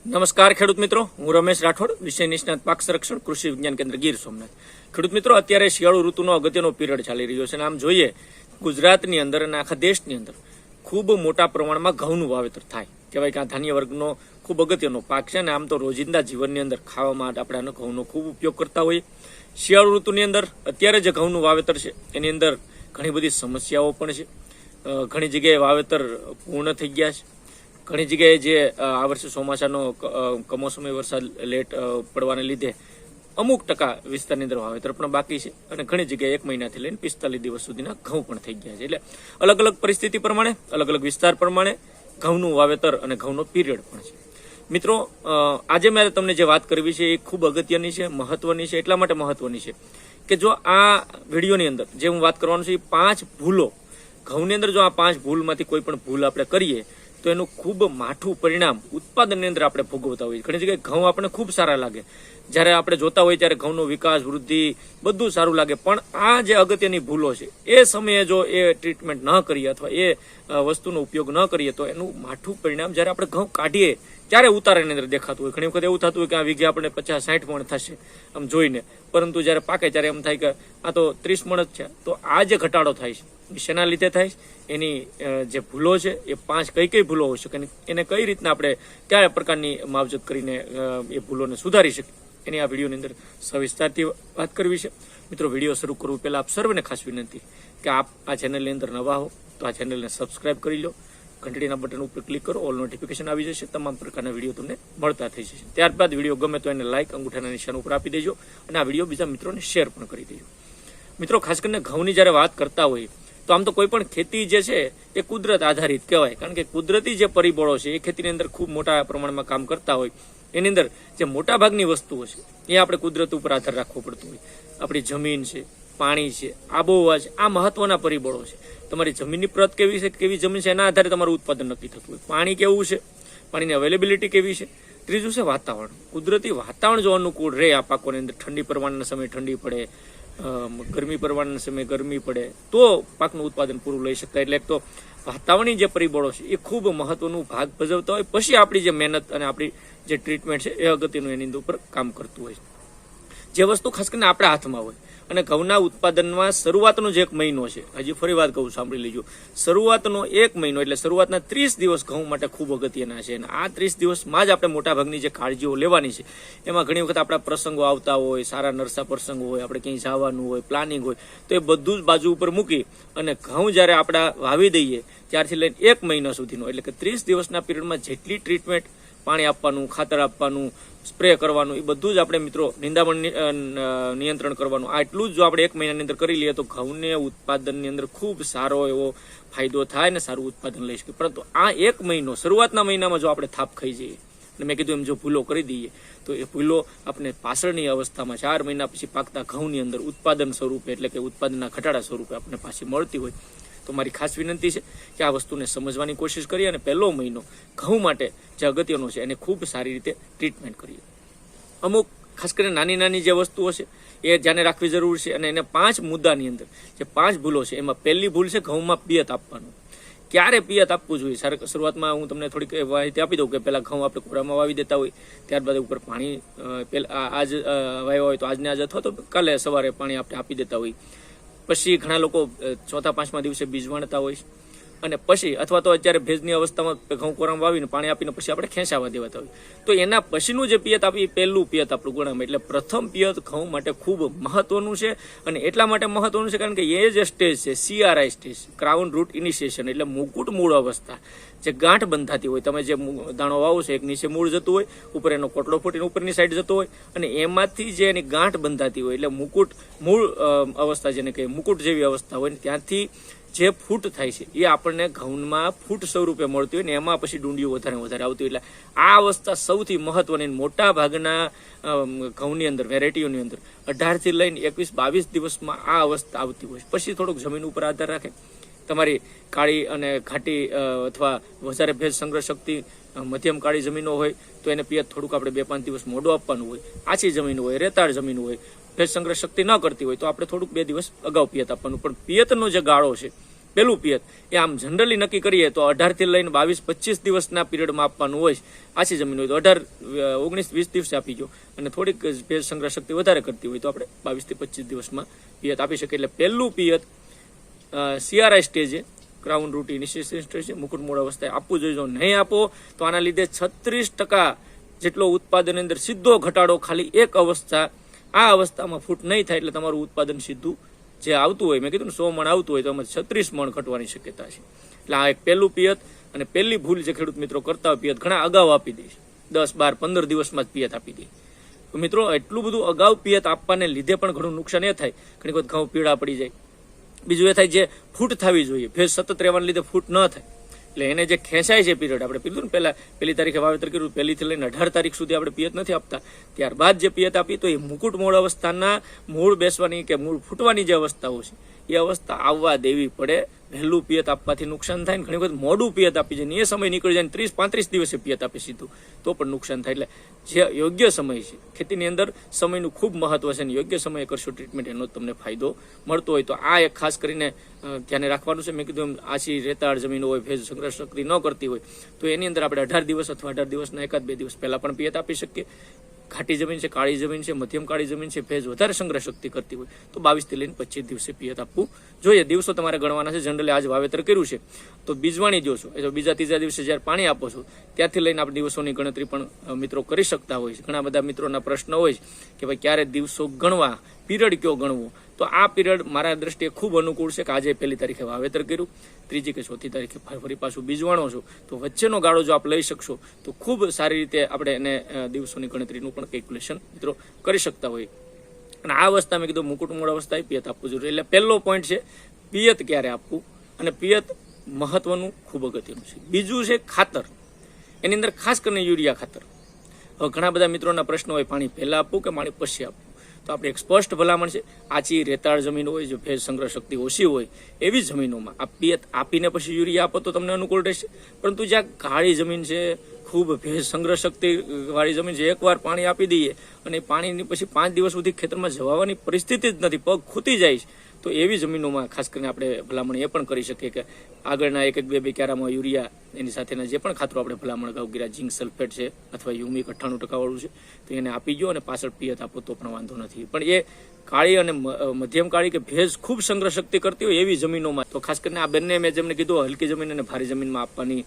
નમસ્કાર ખેડૂત મિત્રો, હું રમેશ રાઠોડ, વિષય નિષ્ણાત પાક સંરક્ષણ કૃષિ વિજ્ઞાન કેન્દ્ર ગીર સોમનાથ. ખેડૂત મિત્રો, અત્યારે શિયાળુ ઋતુનો અગત્યનો પીરિયડ ચાલી રહ્યો છે અને આમ જોઈએ ગુજરાતની અંદર અને આખા દેશની અંદર ખૂબ મોટા પ્રમાણમાં ઘઉંનું વાવેતર થાય. કહેવાય કે આ ધાન્ય વર્ગનો ખૂબ અગત્યનો પાક છે અને આમ તો રોજિંદા જીવનની અંદર ખાવા માટે આપણે આનો ઘઉંનો ખૂબ ઉપયોગ કરતા હોઈએ. શિયાળુ ઋતુની અંદર અત્યારે જે ઘઉંનું વાવેતર છે એની અંદર ઘણી બધી સમસ્યાઓ પણ છે. ઘણી જગ્યાએ વાવેતર પૂર્ણ થઈ ગયા છે. ઘણી જગ્યાએ જે આ વર્ષે ચોમાસાનો કમોસમી વરસાદ લેટ પડવાને લીધે અમુક ટકા વિસ્તારની અંદર વાવેતર પણ બાકી છે અને ઘણી જગ્યાએ 1 મહિનાથી લઈને 45 દિવસ સુધીના ઘઉં પણ થઈ ગયા છે. એટલે અલગ અલગ પરિસ્થિતિ પ્રમાણે, અલગ અલગ વિસ્તાર પ્રમાણે ઘઉંનું વાવેતર અને ઘઉંનો પીરિયડ પણ છે. મિત્રો, આજે મેં તમને જે વાત કરવી છે એ ખૂબ અગત્યની છે, મહત્વની છે. એટલા માટે મહત્વની છે કે જો આ વિડીયોની અંદર જે હું વાત કરવાનું છે એ 5 ભૂલો, ઘઉંની અંદર જો આ 5 ભૂલમાંથી કોઈ પણ ભૂલ આપણે કરીએ તો એનું ખૂબ માઠું પરિણામ ઉત્પાદનની અંદર આપણે ભોગવતા હોઈએ. ઘણી જગ્યાએ ઘઉં આપણને ખૂબ સારા લાગે, જ્યારે આપણે જોતા હોઈએ ત્યારે ઘઉંનો વિકાસ, વૃદ્ધિ બધું સારું લાગે, પણ આ જે અગત્યની ભૂલો છે એ સમયે જો એ ટ્રીટમેન્ટ ન કરીએ અથવા એ વસ્તુનો ઉપયોગ ન કરીએ તો એનું માઠું પરિણામ જ્યારે આપણે ઘઉં કાઢીએ ત્યારે ઉતારાની અંદર દેખાતું હોય. ઘણી વખત એવું થતું હોય કે આ વીઘે આપણે 50-60 મણ થશે આમ જોઈને, પરંતુ જ્યારે પાકે ત્યારે એમ થાય કે આ તો 30 મણ જ છે. તો આ જે ઘટાડો થાય છે એ શેના લીધે થાય છે? એની જે ભૂલો છે એ 5 કઈ ભૂલો હોઈ શકે, એને કઈ રીતના આપણે કયા પ્રકારની માવજત કરીને એ ભૂલોને સુધારી શકીએ એની આ વિડીયોની અંદર સવિસ્તારથી વાત કરવી છે. મિત્રો, વિડીયો શરૂ કરવું પહેલાં આપ સર્વને ખાસ વિનંતી કે આપ આ ચેનલની અંદર નવા હો તો આ ચેનલને સબસ્ક્રાઇબ કરી લો, ઘંટડીના બટન ઉપર ક્લિક કરો, ઓલ નોટિફિકેશન આવી જશે, તમામ પ્રકારના વિડીયો તમને મળતા થઈ જશે. ત્યારબાદ વિડીયો ગમે તો એને લાઇક, અંગૂઠાના નિશાન ઉપર આપી દેજો અને આ વિડીયો બીજા મિત્રોને શેર પણ કરી દેજો. મિત્રો, ખાસ કરીને ઘઉંની જ્યારે વાત કરતા હોય તો આમ તો કોઈ પણ ખેતી જે છે એ કુદરત આધારિત કહેવાય, કારણ કે કુદરતી જે પરિબળો છે એ ખેતીની અંદર ખૂબ મોટા પ્રમાણમાં કામ કરતા હોય. એની અંદર જે મોટા ભાગની વસ્તુઓ છે એ આપણે કુદરત ઉપર આધાર રાખવો પડતો હોય. આપણી જમીન છે, પાણી છે, આબોહવા છે, આ મહત્વના પરિબળો છે. તમારી જમીનની પ્રત કેવી છે, કેવી જમીન છે, એના આધારે તમારું ઉત્પાદન નક્કી થતું હોય. પાણી કેવું છે, પાણીની અવેલેબિલિટી કેવી છે. ત્રીજું છે વાતાવરણ. કુદરતી વાતાવરણ જો અનુકૂળ રહે આ પાકોની અંદર, ઠંડી પડવાના સમયે ઠંડી પડે, ગરમી પડવાના સમયે ગરમી પડે તો પાકનું ઉત્પાદન પૂરું લઈ શકાય. એટલે તો વાતાવરણની જે પરિબળો છે એ ખૂબ મહત્વનું ભાગ ભજવતા હોય. પછી આપણી જે મહેનત અને આપણી જે ટ્રીટમેન્ટ છે એ અગત્યનું એની ઉપર કામ કરતું હોય. જે વસ્તુ ખાસ કરીને આપણા હાથમાં હોય અને ઘઉંના ઉત્પાદનમાં શરૂઆતનો જે 1 મહિનો છે, હજી ફરી વાત કહું, સાંભળી લેજો, શરૂઆતનો 1 મહિનો એટલે શરૂઆતના 30 દિવસ ઘઉં માટે ખૂબ અગત્યના છે. અને આ 30 દિવસમાં જ આપણે મોટાભાગની જે કાળજીઓ લેવાની છે એમાં ઘણી વખત આપણા પ્રસંગો આવતા હોય, સારા નરસા પ્રસંગો હોય, આપણે ક્યાંય જવાનું હોય, પ્લાનિંગ હોય, તો એ બધું જ બાજુ ઉપર મૂકી અને ઘઉં જ્યારે આપણા વાવી દઈએ ત્યારથી લઈને 1 મહિના સુધીનો એટલે કે 30 દિવસના પીરિયડમાં જેટલી ટ્રીટમેન્ટ, પાણી આપવાનું, ખાતર આપવાનું, સ્પ્રે કરવાનું, એ બધું જ આપણે મિત્રો નિંદામણ નિયંત્રણ કરવાનું, આટલું જ જો આપણે 1 મહિનાની અંદર કરી લઈએ તો ઘઉંને ઉત્પાદનની અંદર ખૂબ સારો એવો ફાયદો થાય ને સારું ઉત્પાદન લઈ શકીએ. પરંતુ આ 1 મહિનો, શરૂઆતના મહિનામાં જો આપણે થાપ ખાઈ જઈએ અને મેં કીધું એમ જો ભૂલો કરી દઈએ તો એ ભૂલો આપણે પાછળની અવસ્થામાં 4 મહિના પછી પાકતા ઘઉંની અંદર ઉત્પાદન સ્વરૂપે એટલે કે ઉત્પાદનના ઘટાડા સ્વરૂપે આપણને પાછી મળતી હોય. તો મારી ખાસ વિનંતી છે કે આ વસ્તુને સમજવાની કોશિશ કરીએ અને પહેલો મહિનો ઘઉં માટે જે અગત્યનો છે એને ખૂબ સારી રીતે ટ્રીટમેન્ટ કરીએ. અમુક ખાસ કરીને નાની જે વસ્તુઓ છે એ ધ્યાને રાખવી જરૂર છે અને એને 5 મુદ્દાની અંદર જે 5 ભૂલો છે એમાં પહેલી ભૂલ છે ઘઉંમાં પિયત આપવાનું. ક્યારે પિયત આપવું જોઈએ? શરૂઆતમાં હું તમને થોડીક માહિતી આપી દઉં કે પહેલાં ઘઉં આપણે કોરામાં વાવી દેતા હોય, ત્યારબાદ ઉપર પાણી આજ વાવ્યા હોય તો આજને આજ અથવા તો કાલે સવારે પાણી આપણે આપી દેતા હોય. પછી ઘણા લોકો 4-5મા દિવસે બીજ વાણતા હોય અને પછી અથવા તો અત્યારે ભેજની અવસ્થામાં ઘઉં કોરામાં વાવીને પાણી આપીને પછી આપણે ખેંચાવા દેવાતા હોય. તો એના પછીનું જે પિયત આપી એ પહેલું પિયત આપણું ગણાય. એટલે પ્રથમ પિયત ઘઉં માટે ખૂબ મહત્વનું છે અને એટલા માટે મહત્વનું છે કારણ કે એ જે સ્ટેજ છે CRI stage, crown root initiation, એટલે મુકુટ મૂળ અવસ્થા, જે ગાંઠ બંધાતી હોય. તમે જે દાણો વાવો છો એક નીચે મૂળ જતું હોય, ઉપર એનો કોટડો ફૂટીને ઉપરની સાઈડ જતો હોય અને એમાંથી જે એની ગાંઠ બંધાતી હોય એટલે મુકુટ મૂળ અવસ્થા જેને કહીએ, મુકુટ જેવી અવસ્થા હોય ને ત્યાંથી જે ફૂટ થાય છે એ આપણને ઘઉંમાં ફૂટ સ્વરૂપે મળતી હોય ને એમાં પછી ડુંડીઓ વધારે આવતી હોય. એટલે આ અવસ્થા સૌથી મહત્વની. મોટા ભાગના ઘઉંની અંદર, વેરાયટીઓની અંદર 18 થી લઈને 21-22 દિવસમાં આ અવસ્થા આવતી હોય. પછી થોડુંક જમીન ઉપર આધાર રાખે. તમારી કાળી અને ઘાટી અથવા વધારે ભેજ સંગ્રહ શક્તિ મધ્યમ કાળી જમીનો હોય તો એને પિયત થોડુંક આપણે 2-5 દિવસ મોડું આપવાનું હોય. આછી જમીન હોય, રેતાળ જમીન હોય, ભેજ સંગ્રહ શક્તિ ન કરતી હોય તો આપણે થોડુંક 2 દિવસ અગાઉ પિયત આપવાનું. પણ પિયતનો જે ગાળો છે પેલું પિયત એ આમ જનરલી નક્કી કરીએ તો 18 થી લઈને 22-25 દિવસના પીરિયડમાં આપવાનું હોય. આછી જમીન હોય તો 18-19-20 દિવસે આપી ગયો, અને થોડીક ભેજ સંગ્રહ શક્તિ વધારે કરતી હોય તો આપણે 22 થી 25 દિવસમાં પિયત આપી શકીએ. એટલે પહેલું પિયત CRI સ્ટેજે, ક્રાઉન રૂટ ઇનિશિયેશન સ્ટેજે, મુકુટ મૂળ અવસ્થાએ આપવું જોઈએ. જો નહીં આપો તો આના લીધે 36% જેટલો ઉત્પાદન અંદર સીધો ઘટાડો ખાલી એક અવસ્થા, આ અવસ્થામાં ફૂટ નહીં થાય એટલે તમારું ઉત્પાદન સીધું જે આવતું હોય, મેં કીધું ને 100 મણ આવતું હોય તો એમાં 36 મણ ઘટવાની શક્યતા છે. એટલે આ એક પહેલું પિયત. અને પહેલી ભૂલ જે ખેડૂત મિત્રો કરતા હોય, પિયત ઘણા અગાઉ આપી દે છે, 10-12-15 દિવસમાં જ પિયત આપી દે. તો મિત્રો એટલું બધું અગાઉ પિયત આપવાને લીધે પણ ઘણું નુકસાન એ થાય, ઘણી વખત ઘઉં પીળા પડી જાય. બીજું એ થાય જે ફૂટ થવી જોઈએ, ભેજ સતત રહેવાને લીધે ફૂટ ન થાય, એટલે એને જે ખેંચાય છે પીરિયડ, આપણે કીધું ને પહેલા 1 તારીખે વાવેતર કર્યું, 1 થી લઈને 18 તારીખ સુધી આપણે પિયત નથી આપતા. ત્યારબાદ જે પિયત આપી તો એ મુકુટ મૂળ અવસ્થાના મૂળ બેસવાની કે મૂળ ફૂટવાની જે અવસ્થાઓ છે એ અવસ્થા આવવા દેવી પડે. વહેલું પિયત આપવાથી નુકસાન થાય, ઘણી વખત મોડું પિયત આપી જાય, એ સમય નીકળી જાય, 30-35 દિવસે પિયત આપે સીધું, તો પણ નુકસાન થાય. એટલે જે યોગ્ય સમય છે ખેતીની અંદર, સમયનું ખૂબ મહત્વ છે, અને યોગ્ય સમયે કરશો ટ્રીટમેન્ટ એનો તમને ફાયદો મળતો હોય. તો આ એક ખાસ કરીને ધ્યાને રાખવાનું છે. મેં કીધું એમ આછી રેતાળ જમીન હોય, ભેજ સંગ્રહ શક્તિ ન કરતી હોય તો એની અંદર આપણે 18 દિવસ અથવા 18 દિવસના 1-2 દિવસ પહેલા પણ પિયત આપી શકીએ. ઘાટી જમીન છે, કાળી જમીન છે, મધ્યમ કાળી જમીન છે, ભેજ વધારે સંગ્રહ શક્તિ કરતી હોય તો 22 થી લઈને 25 દિવસે પિયત આપવું જોઈએ. દિવસો તમારે ગણવાના છે. જનરલી આજ વાવેતર કર્યું છે તો બીજવાણી જો છો, એ તો બીજા-ત્રીજા દિવસે જ્યારે પાણી આપો છો ત્યારથી લઈને આપણે દિવસોની ગણતરી પણ મિત્રો કરી શકતા હોય છે. ઘણા બધા મિત્રોના પ્રશ્ન હોય છે કે ભાઈ ક્યારે દિવસો ગણવા, પીરિયડ કયો ગણવો. તો આ પીરિયડ મારા દ્રષ્ટિએ ખૂબ અનુકૂળ છે કે આજે 1 તારીખે વાવેતર કર્યું, 3જી કે 4થી તારીખે ફરી પાછું બીજવાણો છો, તો વચ્ચેનો ગાળો જો આપ લઈ શકશો તો ખૂબ સારી રીતે આપણે એને દિવસોની ગણતરીનું પણ કેલ્ક્યુલેશન મિત્રો કરી શકતા હોય. અને આ અવસ્થા મેં કીધું મુકુટ મૂળ અવસ્થાએ પિયત આપવું જોઈએ. એટલે પહેલો પોઈન્ટ છે પિયત ક્યારે આપવું, અને પિયત મહત્વનું ખૂબ અગત્યનું છે. બીજું છે ખાતર. એની અંદર ખાસ કરીને યુરિયા ખાતર. હવે ઘણા બધા મિત્રોના પ્રશ્નો હોય પાણી પહેલા આપવું કે પાણી પછી આપવું. તો આપણે એક સ્પષ્ટ ભલામણ છે, આછી રેતાળ જમીન હોય, જો ભેજ સંગ્રહ શક્તિ ઓછી હોય એવી જમીનોમાં આ પિયત આપીને પછી યુરિયા આપો તો તમને અનુકૂળ રહેશે. પરંતુ જ્યાં કાળી જમીન છે, ખૂબ ભેજ સંગ્રહ શક્તિ વાળી જમીન છે, એકવાર પાણી આપી દઈએ અને પાણીની પછી 5 દિવસ સુધી ખેતરમાં જવાની પરિસ્થિતિ જ નથી, પગ ખૂતી જાય છે, તો એવી જમીનોમાં ખાસ કરીને આપણે ભલામણ એ પણ કરી શકીએ કે આગળના 1-2 ક્યારામાં યુરિયા એની સાથેના જે પણ ખાતરો આપણે ભલામણ અગાઉ કર્યા, ઝીંક સલ્ફેટ છે અથવા હ્યુમિક 98% વાળું છે, તો એને આપી ગયો અને પાછળ પિયત આપો તો પણ વાંધો નથી. પણ એ કાળી અને મધ્યમ કાળી કે ભેજ ખૂબ સંગ્રહ શક્તિ કરતી હોય એવી જમીનોમાં તો ખાસ કરીને આ બંને મેં જેમને કીધું હલકી જમીન અને ભારે જમીનમાં આપવાની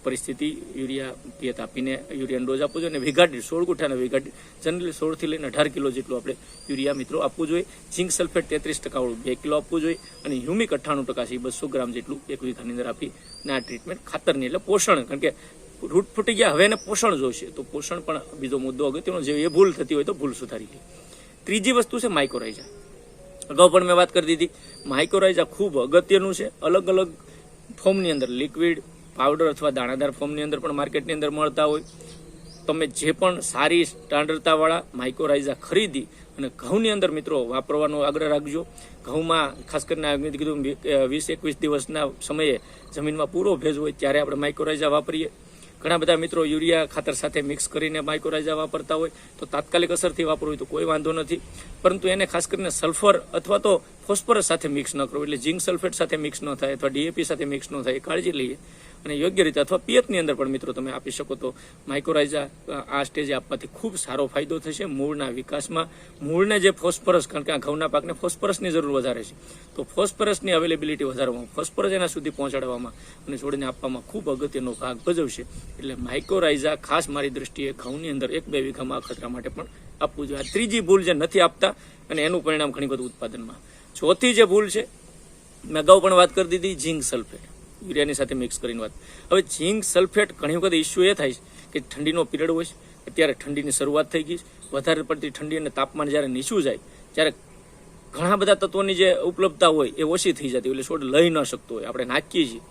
પરિસ્થિતિ યુરિયા પિયત આપીને યુરિયાનો ડોઝ આપવો જોઈએ. અને વિઘાટી 16 ગુઠાના વિઘાટી જનરલી 16 થી લઈને 18 કિલો જેટલું આપણે યુરિયા મિત્રો આપવું જોઈએ. ઝીંક સલ્ફેટ 33% વાળું 2 કિલો આપવું જોઈએ, અને હ્યુમિક 98% છે 200 ગ્રામ જેટલું 1 વીઘાની અંદર આપી અને આ ટ્રીટમેન્ટ ખાતરની એટલે પોષણ, કારણ કે રૂટ ફૂટી ગયા હવે એને પોષણ જોઈશે, તો પોષણ પણ બીજો મુદ્દો અગત્યનો જે એ ભૂલ થતી હોય તો ભૂલ સુધારી લે. ત્રીજી વસ્તુ છે માઇક્રોરાઇઝા. અગાઉ પણ મેં વાત કરી દીધી, માઇક્રોરાઇઝા ખૂબ અગત્યનું છે. અલગ અલગ ફોર્મની અંદર, લિક્વિડ, પાવડર અથવા દાણાદાર ફોર્મની અંદર પણ માર્કેટની અંદર મળતા હોય. તમે જે પણ સારી સ્ટાન્ડર્ડતાવાળા માઇક્રોરાઇઝા ખરીદી અને ઘઉંની અંદર મિત્રો વાપરવાનો આગ્રહ રાખજો. ઘઉંમાં ખાસ કરીને મેં કીધું 20-21 દિવસના સમયે જમીનમાં પૂરો ભેજ હોય ત્યારે આપણે માઇક્રોરાઇઝા વાપરીએ. ઘણા બધા મિત્રો યુરિયા ખાતર સાથે મિક્સ કરીને માઇક્રોરાઇઝા વાપરતા હોય તો તાત્કાલિક અસરથી વાપરવું હોય તો કોઈ વાંધો નથી, પરંતુ એને ખાસ કરીને સલ્ફર અથવા તો ફોસ્ફરસ સાથે મિક્સ ન કરવું, એટલે ઝીંક સલ્ફેટ સાથે મિક્સ ન થાય અથવા DAP સાથે મિક્સ ન થાય, કાળજી લઈએ. અને યોગ્ય રીતે અથવા પિયતની અંદર પણ મિત્રો તમે આપી શકો તો માઇક્રોરાઇઝા આ સ્ટેજે આપવાથી ખૂબ સારો ફાયદો થશે મૂળના વિકાસમાં. મૂળને જે ફોસ્ફરસ, કારણ કે આ ઘઉંના પાકને ફોસ્ફરસની જરૂર વધારે છે, તો ફોસ્ફરસની અવેલેબિલિટી વધારવામાં, ફોસ્ફરસ એના સુધી પહોંચાડવામાં અને છોડને આપવામાં ખૂબ અગત્યનો ભાગ ભજવશે. એટલે માઇક્રોરાઇઝા ખાસ મારી દ્રષ્ટિએ ઘઉંની અંદર 1-2 વીઘામાં ખતરા માટે પણ આપવું જોઈએ. આ ત્રીજી ભૂલ જે નથી આપતા અને એનું પરિણામ ઘણી બધું ઉત્પાદનમાં. ચોથી જે ભૂલ છે મેં અગાઉ પણ વાત કરી દીધી, ઝીંક સલ્ફેટ યુરિયાની સાથે મિક્સ કરીને વાત. હવે ઝીંક સલ્ફેટ ઘણી વખત ઇસ્યુ એ થાય છે કે ઠંડીનો પીરિયડ હોય છે, અત્યારે ઠંડીની શરૂઆત થઈ ગઈ, વધારે પડતી ઠંડી અને તાપમાન જ્યારે નીચું જાય ત્યારે ઘણા બધા તત્વોની જે ઉપલબ્ધતા હોય એ ઓછી થઈ જતી હોય, એટલે છોડ લઈ ન શકતો હોય. આપણે નાખીએ છીએ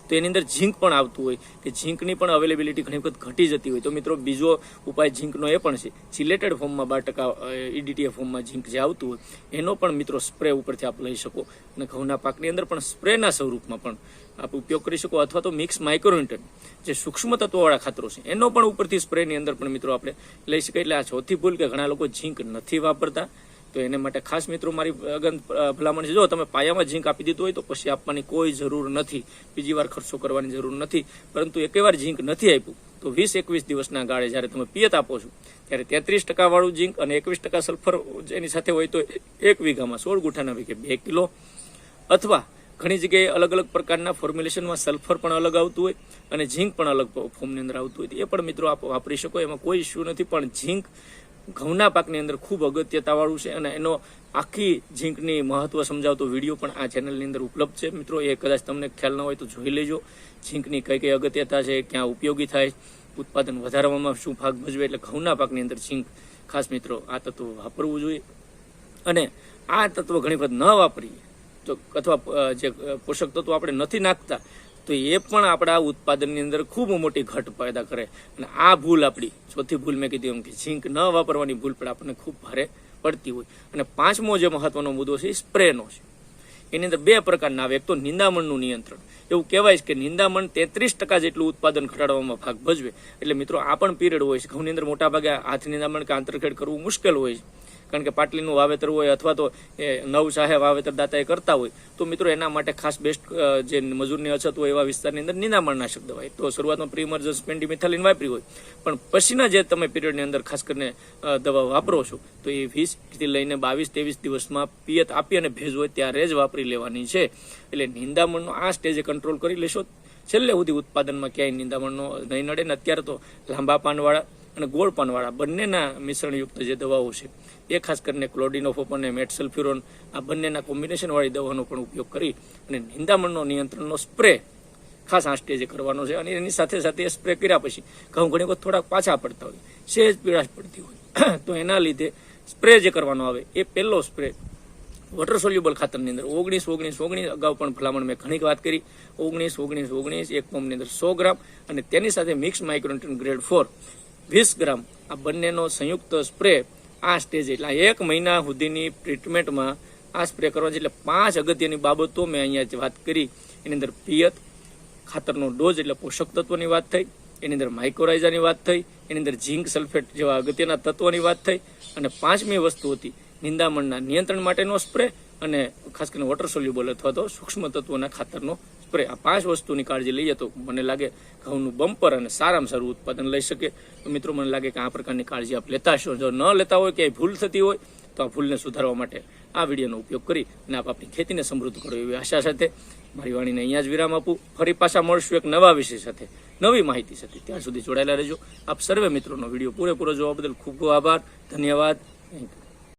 તો એની અંદર ઝીંક પણ આવતું હોય કે ઝીંકની પણ અવેલેબિલિટી ઘણી વખત ઘટી જતી હોય. તો મિત્રો બીજો ઉપાય ઝીંકનો એ પણ છે, ચિલેટેડ ફોર્મમાં 12% EDTA ફોર્મમાં ઝીંક જે આવતું હોય એનો પણ મિત્રો સ્પ્રે ઉપરથી આપ લઈ શકો અને ઘઉંના પાકની અંદર પણ સ્પ્રેના સ્વરૂપમાં પણ આપ ઉપયોગ કરી શકો, અથવા તો મિક્સ માઇક્રોન્યુટ્રન જે સૂક્ષ્મ તત્વોવાળા ખાતરો છે એનો પણ ઉપરથી સ્પ્રેની અંદર પણ મિત્રો આપણે લઈ શકાય. એટલે આ ચોથી ભૂલ કે ઘણા લોકો ઝીંક નથી વાપરતા, તો એને માટે ખાસ મિત્રો મારી ભલામણ છે, જો તમે પાયામાં ઝીંક આપી દીધું હોય તો પછી આપવાની કોઈ જરૂર નથી, બીજી વાર ખર્ચો કરવાની જરૂર નથી. પરંતુ એકેવાર ઝીંક નથી આપ્યું તો 20-21 દિવસના ગાળે જ્યારે તમે પિયત આપો છો ત્યારે 33% વાળું ઝીંક અને 21% સલ્ફર એની સાથે હોય તો 1 વીઘામાં 16 ગુઠાના વીઘે 2 કિલો, અથવા ઘણી જગ્યાએ અલગ અલગ પ્રકારના ફોર્મ્યુલેશનમાં સલ્ફર પણ અલગ આવતું હોય અને ઝીંક પણ અલગ ફોર્મની અંદર આવતું હોય, એ પણ મિત્રો આપ વાપરી શકો, એમાં કોઈ ઇસ્યુ નથી. પણ ઝીંક ઘઉંના પાકની અંદર ખૂબ અગત્યતાવાળું છે અને એનો આખી ઝીંકની મહત્વ સમજાવતો વિડીયો પણ આ ચેનલની અંદર ઉપલબ્ધ છે મિત્રો. એ કદાચ તમને ખ્યાલ ન હોય તો જોઈ લેજો. ઝીંકની કઈ કઈ અગત્યતા છે, ક્યાં ઉપયોગી થાય, ઉત્પાદન વધારવામાં શું ભાગ ભજવે, એટલે ઘઉંના પાકની અંદર ઝીંક ખાસ મિત્રો આ તત્વ વાપરવું જોઈએ. અને આ તત્વ ઘણી વખત ન વાપરીએ તો અથવા જે પોષક તત્વો આપણે નથી નાખતા તો એ પણ આપણા ઉત્પાદનની અંદર ખૂબ મોટી ઘટ પેદા કરે. અને આ ભૂલ આપણી ચોથી ભૂલ મેં કીધી એમ કે ઝીંક ન વાપરવાની ભૂલ પણ આપણને ખૂબ ભારે પડતી હોય. અને પાંચમો જે મહત્વનો મુદ્દો છે એ સ્પ્રેનો છે. એની અંદર 2 પ્રકારના આવે. એક તો નિંદામણનું નિયંત્રણ. એવું કહેવાય છે કે નિંદામણ 33% જેટલું ઉત્પાદન ઘટાડવામાં ભાગ ભજવે. એટલે મિત્રો આ પણ પીરિયડ હોય છે. ઘઉંની અંદર મોટા ભાગે હાથ નિંદામણ કે આંતરખેડ કરવું મુશ્કેલ હોય છે, કારણ કે પાટલીનું વાવેતર હોય અથવા તો નવ ચાહે વાવેતર દાતાએ કરતા હોય તો મિત્રો એના માટે ખાસ બેસ્ટ જે મજૂરની અછત હોય એવા વિસ્તારની અંદર નિંદામણનાશક દવા, તો શરૂઆતમાં પ્રી-ઇમર્જન્સ પેન્ડિમિથાલિન વાપરી હોય, પણ પછીના જે તમે પીરિયડની અંદર ખાસ કરીને દવા વાપરો છો તો એ 20 થી લઈને 22-23 દિવસમાં પિયત આપી અને ભેજ હોય ત્યારે જ વાપરી લેવાની છે. એટલે નિંદામણનો આ સ્ટેજે કંટ્રોલ કરી લેશો, છેલ્લે સુધી ઉત્પાદનમાં ક્યાંય નિંદામણનો નહીં નડે. ને અત્યારે તો લાંબા પાનવાળા અને ગોળ પાનવાળા બંનેના મિશ્રણયુક્ત જે દવાઓ છે એ ખાસ કરીને ક્લોડિનોફોપ અને મેટસલ્ફ્યુરોન આ બંનેના કોમ્બિનેશનવાળી દવાનો પણ ઉપયોગ કરી અને નિંદામણનો નિયંત્રણનો સ્પ્રે ખાસ આ સ્ટેજે કરવાનો છે. અને એની સાથે સાથે એ સ્પ્રે કર્યા પછી ઘઉં ઘણી વખત થોડાક પાછા પડતા હોય, સેજ પીળાશ પડતી હોય તો એના લીધે સ્પ્રે જે કરવાનો આવે એ પહેલો સ્પ્રે વોટર સોલ્યુબલ ખાતરની અંદર 19-19-19 અગાઉ પણ ભલામણ મેં ઘણી વાત કરી, 19-19-19 એક પંપની અંદર 100 ગ્રામ અને તેની સાથે મિક્સ માઇક્રોન્યુટ્રન ગ્રેડ 4 20 ગ્રામ આ બંનેનો સંયુક્ત સ્પ્રે આ સ્ટેજ એટલે 1 મહિના સુધીની ટ્રીટમેન્ટમાં આ સ્પ્રે કરવાનો છે. એટલે 5 અગત્યની બાબતો મેં અહીંયા વાત કરી. એની અંદર પિયત, ખાતરનો ડોઝ એટલે પોષક તત્વોની વાત થઈ, એની અંદર માઇક્રોરાઇઝાની વાત થઈ, એની અંદર ઝીંક સલ્ફેટ જેવા અગત્યના તત્વોની વાત થઈ, અને 5મી વસ્તુ હતી નિંદામણના નિયંત્રણ માટેનો સ્પ્રે અને ખાસ કરીને વોટર સોલ્યુબલ અથવા તો સૂક્ષ્મ તત્વોના ખાતરનો સ્પ્રે. આ 5 વસ્તુની કાળજી લઈએ તો મને લાગે ઘઉંનું બમ્પર અને સારામાં સારું ઉત્પાદન લઈ શકે. તો મિત્રો મને લાગે કે આ પ્રકારની કાળજી આપ લેતા હશો. જો ન લેતા હોય કે ભૂલ થતી હોય તો આ ભૂલને સુધારવા માટે આ વિડીયોનો ઉપયોગ કરી અને આપ આપણી ખેતીને સમૃદ્ધ કરો એવી આશા સાથે મારી વાણીને અહીંયા જ વિરામ આપું. ફરી પાછા મળશું એક નવા વિષય સાથે, નવી માહિતી સાથે. ત્યાં સુધી જોડાયેલા રહેજો. આપ સર્વે મિત્રોનો વિડીયો પૂરેપૂરો જોવા બદલ ખૂબ ખૂબ આભાર, ધન્યવાદ. Thank you.